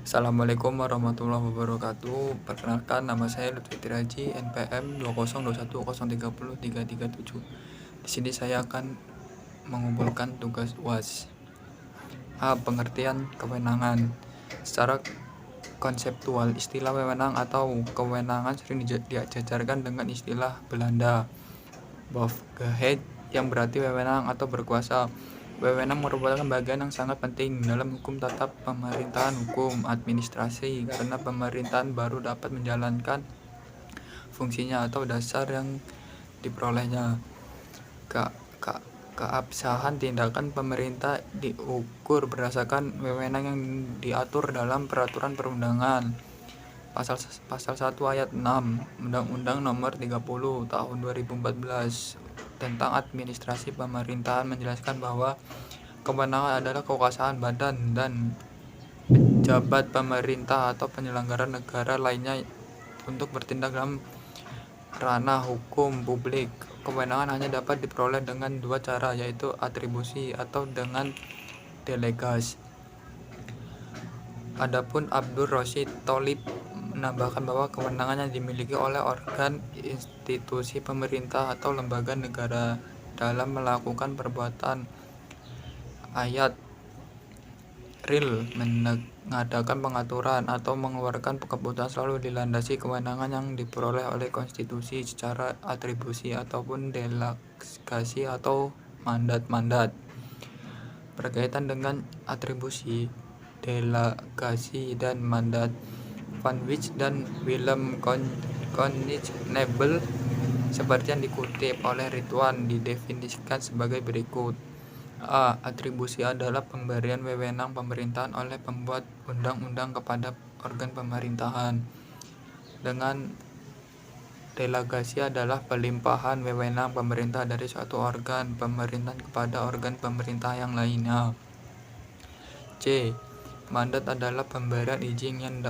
Assalamualaikum warahmatullahi wabarakatuh. Perkenalkan, nama saya Lutfi Tiraji, NPM 20210303337. Di sini saya akan mengumpulkan tugas UAS. A. Pengertian kewenangan. Secara konseptual, istilah wewenang atau kewenangan sering dijajarkan dengan istilah Belanda bevoegdheid, yang berarti wewenang atau berkuasa. Wewenang merupakan bagian yang sangat penting dalam hukum tata pemerintahan hukum administrasi, karena pemerintahan baru dapat menjalankan fungsinya atau dasar yang diperolehnya. Keabsahan tindakan pemerintah diukur berdasarkan wewenang yang diatur dalam peraturan perundangan. Pasal 1 ayat 6 Undang-Undang Nomor 30 Tahun 2014 tentang administrasi pemerintahan menjelaskan bahwa kewenangan adalah kekuasaan badan dan pejabat pemerintah atau penyelenggara negara lainnya untuk bertindak dalam ranah hukum publik. Kewenangan hanya dapat diperoleh dengan dua cara, yaitu atribusi atau dengan delegasi. Adapun Abdul Rashid Tholib menambahkan bahwa kewenangan yang dimiliki oleh organ, institusi pemerintah atau lembaga negara dalam melakukan perbuatan ayat real, mengadakan pengaturan atau mengeluarkan keputusan selalu dilandasi kewenangan yang diperoleh oleh konstitusi secara atribusi ataupun delegasi atau mandat. Berkaitan dengan atribusi, delegasi, dan mandat, Van Wijk dan Willem Konigsnabel seperti yang dikutip oleh Ridwan didefinisikan sebagai berikut. A. Atribusi adalah pemberian wewenang pemerintahan oleh pembuat undang-undang kepada organ pemerintahan. Dengan delegasi adalah pelimpahan wewenang pemerintah dari suatu organ pemerintahan kepada organ pemerintah yang lainnya. C. Mandat adalah pemberian izin yang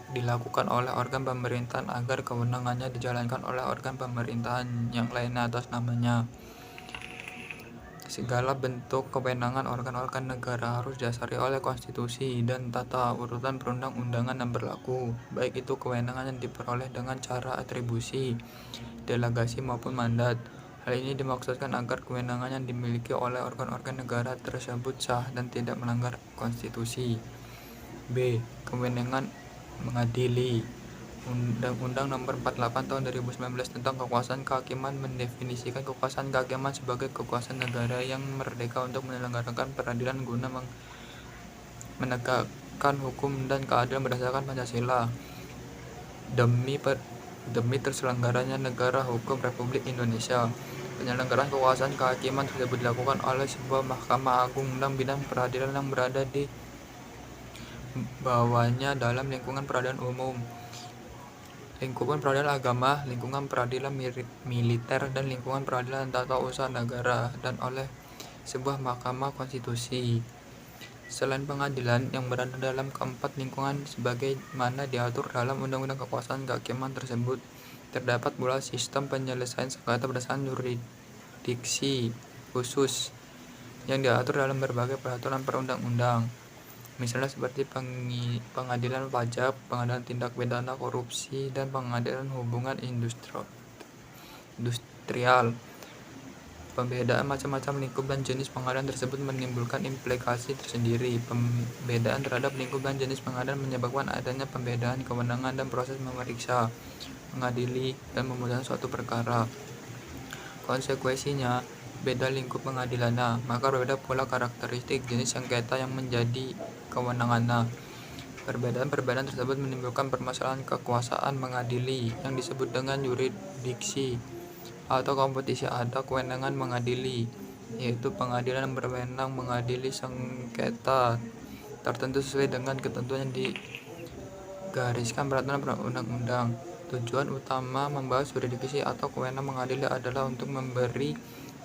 dilakukan oleh organ pemerintahan agar kewenangannya dijalankan oleh organ pemerintahan yang lainnya atas namanya. Segala bentuk kewenangan organ-organ negara harus didasari oleh konstitusi dan tata urutan perundang-undangan yang berlaku, baik itu kewenangan yang diperoleh dengan cara atribusi, delegasi maupun mandat. Hal ini dimaksudkan agar kewenangan yang dimiliki oleh organ-organ negara tersebut sah dan tidak melanggar konstitusi. B. Kewenangan mengadili. Undang-Undang Nomor 48 Tahun 2019 tentang Kekuasaan Kehakiman mendefinisikan kekuasaan kehakiman sebagai kekuasaan negara yang merdeka untuk menyelenggarakan peradilan guna menegakkan hukum dan keadilan berdasarkan Pancasila demi terselenggaranya negara hukum Republik Indonesia. Penyelenggaraan kekuasaan kehakiman tersebut dilakukan oleh sebuah Mahkamah Agung dan bidang peradilan yang berada di bawahnya dalam lingkungan peradilan umum, lingkungan peradilan agama, lingkungan peradilan militer, dan lingkungan peradilan tata usaha negara, dan oleh sebuah mahkamah konstitusi. Selain pengadilan yang berada dalam keempat lingkungan sebagaimana diatur dalam Undang-Undang Kekuasaan Kehakiman tersebut, terdapat pula sistem penyelesaian sengketa berdasarkan yurisdiksi khusus yang diatur dalam berbagai peraturan perundang-undang. Misalnya seperti pengadilan pajak, pengadilan tindak pidana korupsi, dan pengadilan hubungan industrial. Pembedaan macam-macam lingkup dan jenis pengadilan tersebut menimbulkan implikasi tersendiri. Pembedaan terhadap lingkup dan jenis pengadilan menyebabkan adanya pembedaan kewenangan dan proses memeriksa, mengadili, dan memutuskan suatu perkara. Konsekuensinya, beda lingkup pengadilannya, maka berbeda pula karakteristik jenis sengketa yang menjadi kewenangannya. Perbedaan tersebut menimbulkan permasalahan kekuasaan mengadili yang disebut dengan yurisdiksi atau kompetisi. Ada kewenangan mengadili, yaitu pengadilan yang berwenang mengadili sengketa tertentu sesuai dengan ketentuan yang digariskan peraturan perundang-undang. Tujuan utama membahas yurisdiksi atau kewenangan mengadili adalah untuk memberi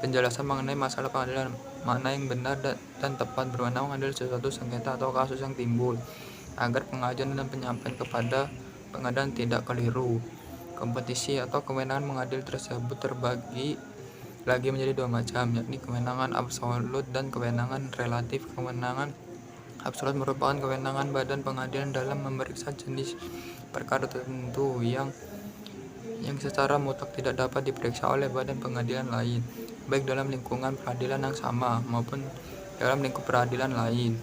penjelasan mengenai masalah pengadilan, mana yang benar dan tepat berwenang mengadili sesuatu sengketa atau kasus yang timbul, agar pengajuan dan penyampaian kepada pengadilan tidak keliru. Kompetisi atau kewenangan mengadili tersebut terbagi lagi menjadi dua macam, yakni kewenangan absolut dan kewenangan relatif. Kewenangan absolut merupakan kewenangan badan pengadilan dalam memeriksa jenis perkara tertentu yang secara mutlak tidak dapat diperiksa oleh badan pengadilan lain, baik dalam lingkungan peradilan yang sama maupun dalam lingkup peradilan lain.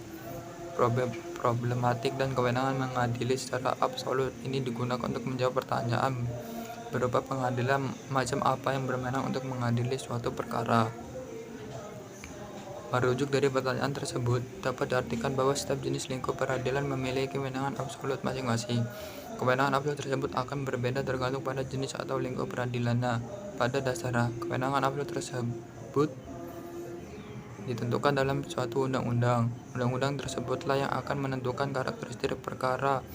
Problematik dan kewenangan mengadili secara absolut ini digunakan untuk menjawab pertanyaan berupa pengadilan macam apa yang berwenang untuk mengadili suatu perkara. Merujuk dari pertanyaan tersebut, dapat diartikan bahwa setiap jenis lingkup peradilan memiliki kewenangan absolut masing-masing. Kewenangan absolut tersebut akan berbeda tergantung pada jenis atau lingkup peradilannya. Pada dasarnya, kewenangan absolut tersebut ditentukan dalam suatu undang-undang. Undang-undang tersebutlah yang akan menentukan karakteristik perkara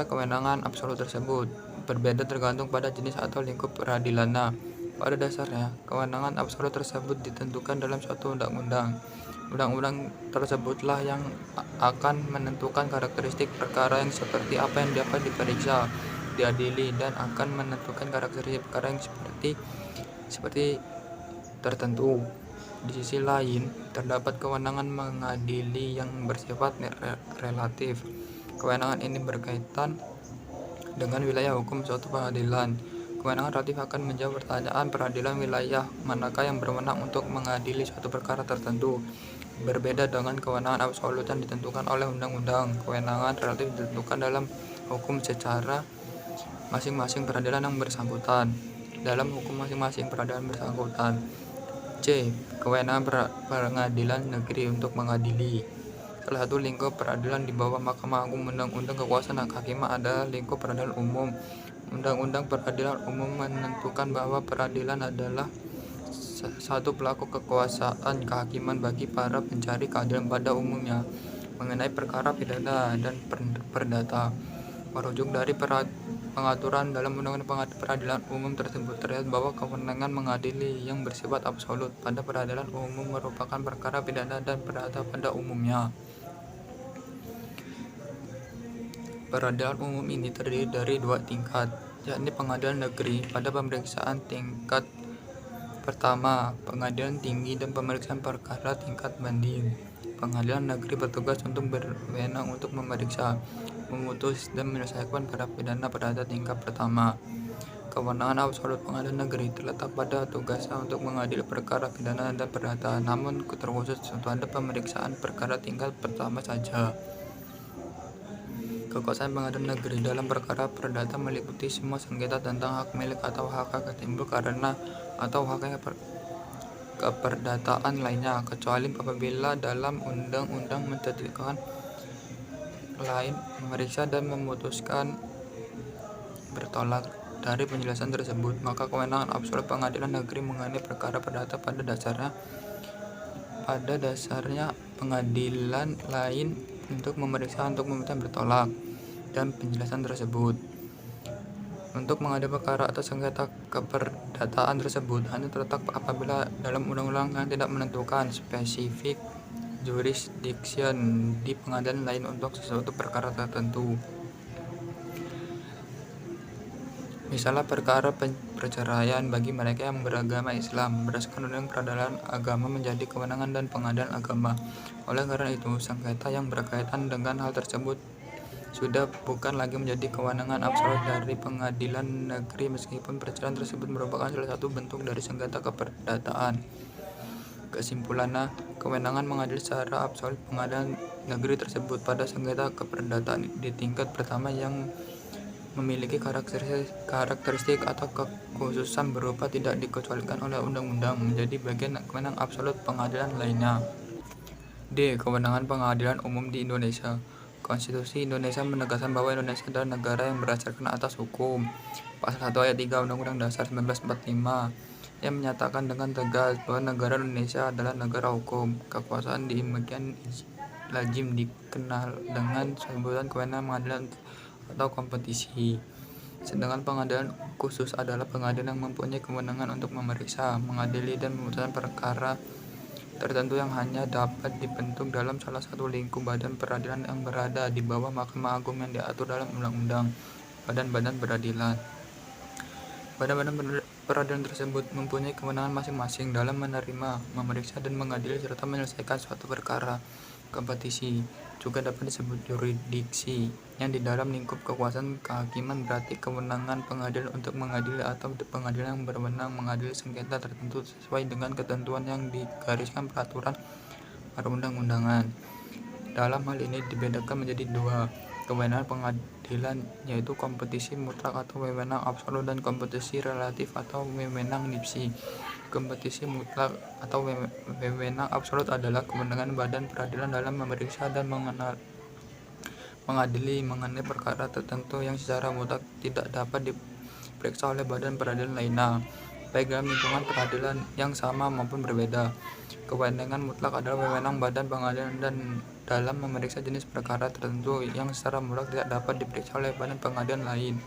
kewenangan absolut tersebut berbeda tergantung pada jenis atau lingkup peradilannya. Pada dasarnya, kewenangan absolut tersebut ditentukan dalam suatu undang-undang. Undang-undang tersebutlah yang akan menentukan karakteristik perkara yang seperti apa yang dapat diperiksa, diadili, dan akan menentukan karakteristik perkara yang seperti tertentu. Di sisi lain, terdapat kewenangan mengadili yang bersifat relatif. Kewenangan ini berkaitan dengan wilayah hukum suatu pengadilan. Kewenangan relatif akan menjawab pertanyaan peradilan wilayah manakah yang berwenang untuk mengadili suatu perkara tertentu. Berbeda dengan kewenangan absolut yang ditentukan oleh undang-undang, kewenangan relatif ditentukan dalam hukum secara masing-masing peradilan yang bersangkutan. Dalam hukum masing-masing peradilan bersangkutan. C. Kewenangan pengadilan negeri untuk mengadili. Salah satu lingkup peradilan di bawah Mahkamah Agung Undang-Undang Kekuasaan Kehakiman adalah lingkup peradilan umum. Undang-undang peradilan umum menentukan bahwa peradilan adalah satu pelaku kekuasaan kehakiman bagi para pencari keadilan pada umumnya mengenai perkara pidana dan perdata. Merujuk dari pengaturan dalam Undang-Undang Peradilan Umum tersebut, terlihat bahwa kewenangan mengadili yang bersifat absolut pada peradilan umum merupakan perkara pidana dan perdata pada umumnya. Peradilan umum ini terdiri dari dua tingkat, yakni pengadilan negeri pada pemeriksaan tingkat pertama, pengadilan tinggi, dan pemeriksaan perkara tingkat banding. Pengadilan negeri bertugas untuk berwenang untuk memeriksa, memutus, dan menyelesaikan perkara pidana perdata tingkat pertama. Kewenangan absolut pengadilan negeri terletak pada tugasnya untuk mengadili perkara pidana dan perdata, namun terkhusus pada pemeriksaan perkara tingkat pertama saja. Kekuasaan pengadilan negeri dalam perkara perdata meliputi semua sengketa tentang hak milik atau hak timbul karena atau hak keperdataan lainnya, kecuali apabila dalam undang-undang menetapkan lain, memeriksa dan memutuskan bertolak dari penjelasan tersebut, maka kewenangan absolut pengadilan negeri mengenai perkara perdata pada dasarnya pengadilan lain untuk memeriksa untuk meminta bertolak dan penjelasan tersebut. Untuk mengadili perkara atau sengketa keperdataan tersebut hanya terletak apabila dalam undang-undang yang tidak menentukan spesifik jurisdiction di pengadilan lain untuk sesuatu perkara tertentu. Misalnya perkara perceraian bagi mereka yang beragama Islam berdasarkan undang peradilan agama menjadi kewenangan dan pengadilan agama. Oleh karena itu, sengketa yang berkaitan dengan hal tersebut sudah bukan lagi menjadi kewenangan absolut dari pengadilan negeri, meskipun perceraian tersebut merupakan salah satu bentuk dari sengketa keperdataan. Kesimpulannya, kewenangan mengadili secara absolut pengadilan negeri tersebut pada sengketa keperdataan di tingkat pertama yang memiliki karakteristik atau kekhususan berupa tidak dikecualikan oleh undang-undang menjadi bagian kewenangan absolut pengadilan lainnya. D. Kewenangan pengadilan umum di Indonesia. Konstitusi Indonesia menegaskan bahwa Indonesia adalah negara yang berdasarkan atas hukum. Pasal 1 ayat 3 Undang-Undang Dasar 1945 yang menyatakan dengan tegas bahwa negara Indonesia adalah negara hukum. Kekuasaan di demikian lazim dikenal dengan sebutan kewenangan pengadilan atau kompetisi. Sedangkan pengadilan khusus adalah pengadilan yang mempunyai kewenangan untuk memeriksa, mengadili, dan memutuskan perkara tertentu yang hanya dapat dibentuk dalam salah satu lingkup badan peradilan yang berada di bawah Mahkamah Agung yang diatur dalam undang-undang. Badan-badan peradilan. Badan-badan Peradilan tersebut mempunyai kewenangan masing-masing dalam menerima, memeriksa, dan mengadili serta menyelesaikan suatu perkara. Kompetisi juga dapat disebut yurisdiksi, yang di dalam lingkup kekuasaan kehakiman berarti kewenangan pengadilan untuk mengadili atau pengadilan yang berwenang mengadili sengketa tertentu sesuai dengan ketentuan yang digariskan peraturan perundang-undangan. Dalam hal ini dibedakan menjadi dua kewenangan pengadilan, yaitu kompetisi mutlak atau wewenang absolut dan kompetisi relatif atau wewenang nipsi. Kompetisi mutlak atau wewenang absolut adalah kewenangan badan peradilan dalam memeriksa dan mengadili mengenai perkara tertentu yang secara mutlak tidak dapat diperiksa oleh badan peradilan lainnya, baik dalam lingkungan peradilan yang sama maupun berbeda. Kewenangan mutlak adalah wewenang badan pengadilan dan dalam memeriksa jenis perkara tertentu yang secara mutlak tidak dapat diperiksa oleh badan pengadilan lain,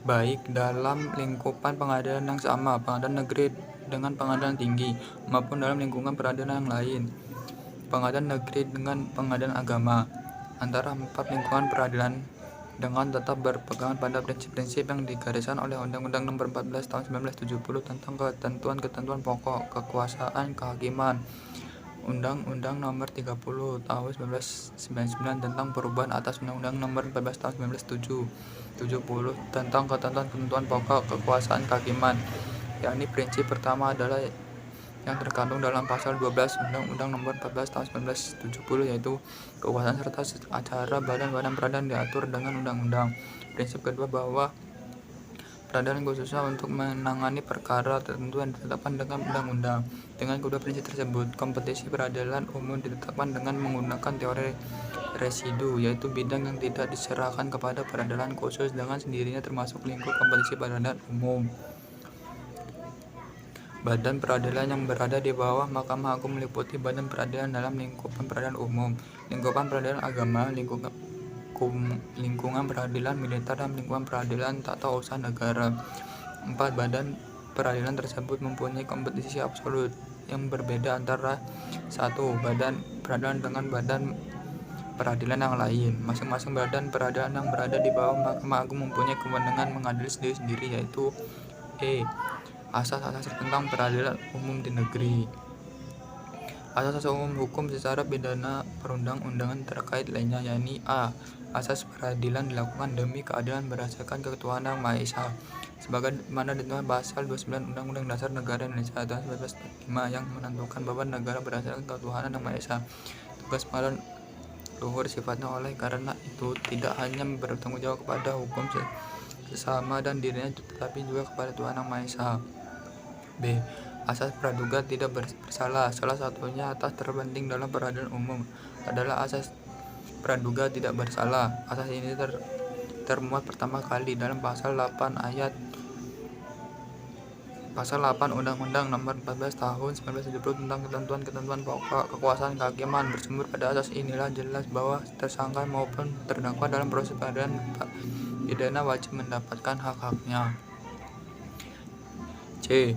baik dalam lingkupan pengadilan yang sama, pengadilan negeri dengan pengadilan tinggi, maupun dalam lingkungan peradilan yang lain, pengadilan negeri dengan pengadilan agama. Antara empat lingkungan peradilan dengan tetap berpegang pada prinsip-prinsip yang digariskan oleh Undang-Undang Nomor 14 Tahun 1970 tentang ketentuan-ketentuan pokok kekuasaan kehakiman, Undang-Undang Nomor 30 Tahun 1999 tentang perubahan atas Undang-Undang Nomor 14 Tahun 1970 tentang ketentuan-ketentuan pokok kekuasaan kehakiman, yakni prinsip pertama adalah yang terkandung dalam pasal 12 Undang-Undang Nomor 14 Tahun 1970, yaitu kekuasaan serta acara badan-badan peradilan diatur dengan undang-undang. Prinsip kedua bahwa peradilan khususnya untuk menangani perkara tertentu yang ditetapkan dengan undang-undang. Dengan kedua prinsip tersebut, kompetisi peradilan umum ditetapkan dengan menggunakan teori residu, yaitu bidang yang tidak diserahkan kepada peradilan khusus dengan sendirinya termasuk lingkup kompetisi peradilan umum. Badan peradilan yang berada di bawah Mahkamah Agung meliputi badan peradilan dalam lingkupan peradilan umum, lingkupan peradilan agama, lingkungan peradilan militer, dan lingkungan peradilan tata usaha negara. Empat badan peradilan tersebut mempunyai kompetisi absolut yang berbeda antara satu badan peradilan dengan badan peradilan yang lain. Masing-masing badan peradilan yang berada di bawah Mahkamah Agung mempunyai kewenangan mengadili sendiri-sendiri, yaitu asas-asas tentang peradilan umum di negeri. Asas-asas umum hukum secara pidana perundang-undangan terkait lainnya, yakni A. Asas peradilan dilakukan demi keadilan berdasarkan ketuhanan Yang Maha Esa, sebagaimana ditentukan pasal 29 Undang-Undang Dasar Negara Indonesia tahun 1945 yang menentukan bahwa negara berdasarkan ketuhanan Yang Maha Esa. Tugas pengadilan luhur sifatnya, oleh karena itu tidak hanya bertanggung jawab kepada hukum sesama dan dirinya, tetapi juga kepada Tuhan Yang Maha Esa. B. Asas praduga tidak bersalah. Salah satunya atas terpenting dalam peradilan umum adalah asas praduga tidak bersalah. Asas ini termuat pertama kali dalam pasal 8 Undang-Undang Nomor 14 Tahun 1970 tentang ketentuan-ketentuan pokok kekuasaan kehakiman. Bersumber pada asas inilah jelas bahwa tersangka maupun terdakwa dalam proses peradilan pidana wajib mendapatkan hak-haknya. C.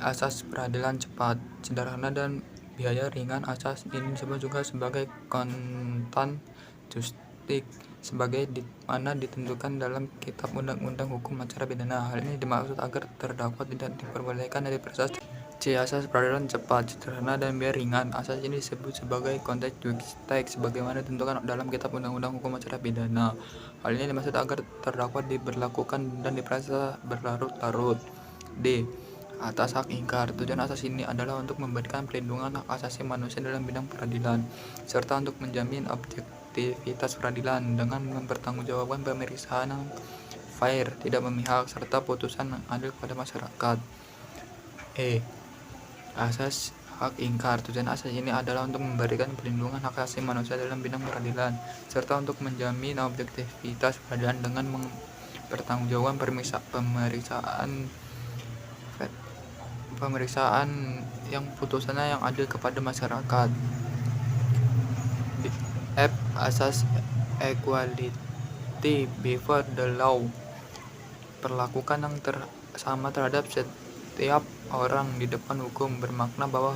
Asas peradilan cepat, sederhana, dan biaya ringan. Asas ini disebut juga sebagai kontan justik, sebagai mana ditentukan dalam Kitab Undang-Undang Hukum Acara Pidana. Hal ini dimaksud agar terdakwa tidak diperbolehkan dari proses. C. Asas peradilan cepat, sederhana, dan biaya ringan. Asas ini disebut sebagai kontan justik, sebagaimana ditentukan dalam Kitab Undang-Undang Hukum Acara Pidana. Hal ini dimaksud agar terdakwa diberlakukan dan diperiksa berlarut-larut. D. Atas hak ingkar. Tujuan asas ini adalah untuk memberikan perlindungan hak asasi manusia dalam bidang peradilan, serta untuk menjamin objektivitas peradilan dengan mempertanggungjawabkan pemeriksaan yang fair, tidak memihak, serta putusan yang adil kepada masyarakat. E. Asas hak ingkar. Tujuan asas ini adalah untuk memberikan perlindungan hak asasi manusia dalam bidang peradilan, serta untuk menjamin objektivitas peradilan dengan mempertanggungjawabkan pemeriksaan yang putusannya yang adil kepada masyarakat. F. Asas equality before the law. Perlakukan yang sama terhadap setiap orang di depan hukum, bermakna bahwa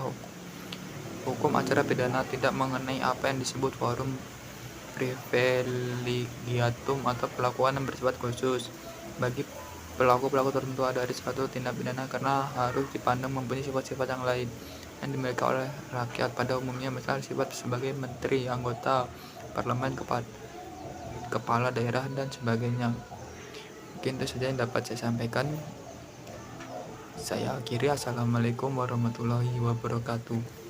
hukum acara pidana tidak mengenai apa yang disebut forum privilegiatum atau perlakuan yang bersifat khusus bagi pelaku-pelaku tertentu dari suatu tindak pidana karena harus dipandang mempunyai sifat-sifat yang lain yang dimiliki oleh rakyat pada umumnya, misalnya sifat sebagai menteri, anggota parlemen, kepala daerah, dan sebagainya. Mungkin itu saja yang dapat saya sampaikan. Saya akhiri. Assalamualaikum warahmatullahi wabarakatuh.